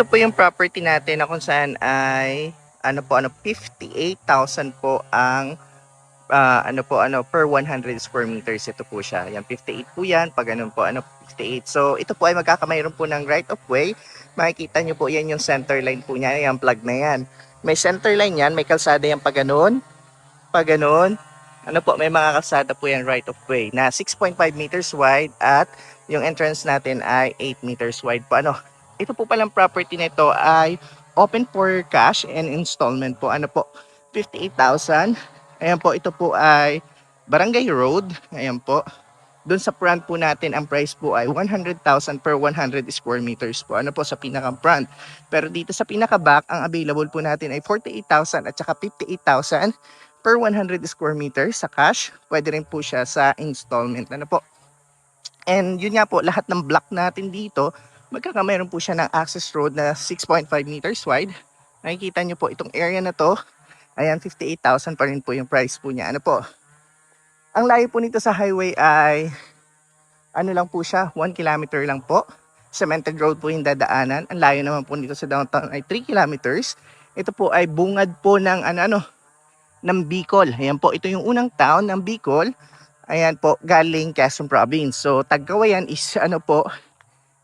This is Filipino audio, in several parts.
ito po yung property natin na kung saan ay 58,000 po ang per 100 square meters. Ito po siya. Yan 58 po yan. Pag ganun po 58. So ito po ay magkakamayroon po ng right of way. Makikita nyo po yan yung center line po niya. Yan plug na yan. May center line yan. May kalsada yan pag ganun. Pag ganun. May mga kalsada po yan right of way na 6.5 meters wide at yung entrance natin ay 8 meters wide po. Ito po palang property nito ay open for cash and installment po. 58,000. Ayan po, ito po ay Barangay Road. Ayan po. Doon sa front po natin, ang price po ay 100,000 per 100 square meters po. Sa pinaka-front. Pero dito sa pinaka-back, ang available po natin ay 48,000 at saka 58,000 per 100 square meters sa cash. Pwede rin po siya sa installment. And yun nga po, lahat ng block natin dito, magkakameron po siya ng access road na 6.5 meters wide. Nakikita nyo po itong area na to. Ayan, 58,000 pa rin po yung price po niya. Ang layo po nito sa highway ay lang po siya, 1 kilometer lang po. Cemented road po yung dadaanan. Ang layo naman po nito sa downtown ay 3 kilometers. Ito po ay bungad po ng ng Bicol. Ayan po, ito yung unang town ng Bicol. Ayan po, galing Quezon Province. So Tagkawayan is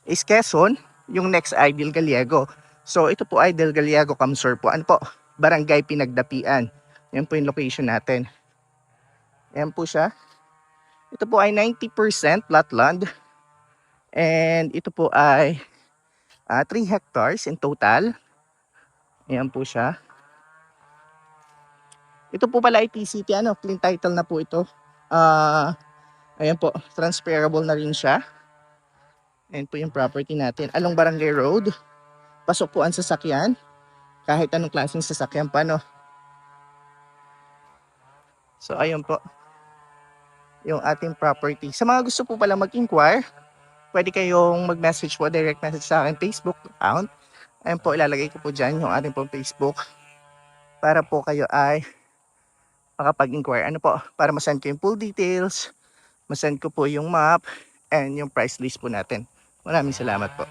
is Quezon. Yung next ay Del Gallego. So ito po ay Del Gallego, Kamsur po. Barangay Pinagdapian. Yan po yung location natin. Yan po siya. Ito po ay 90% flat land. And ito po ay 3 hectares in total. Yan po siya. Ito po pala ay TCT. Clean title na po ito. Ayan po. Transferable na rin siya. Ayan po yung property natin. Along Barangay Road. Pasok po ang sasakyan. Kahit anong klaseng sasakyan pa, So, ayun po. Yung ating property. Sa mga gusto po pala mag-inquire, pwede kayong mag-message po, direct message sa akin Facebook account. Ayun po, ilalagay ko po dyan yung ating po Facebook para po kayo ay makapag-inquire. Para masend ko yung full details, masend ko po yung map, and yung price list po natin. Maraming salamat po.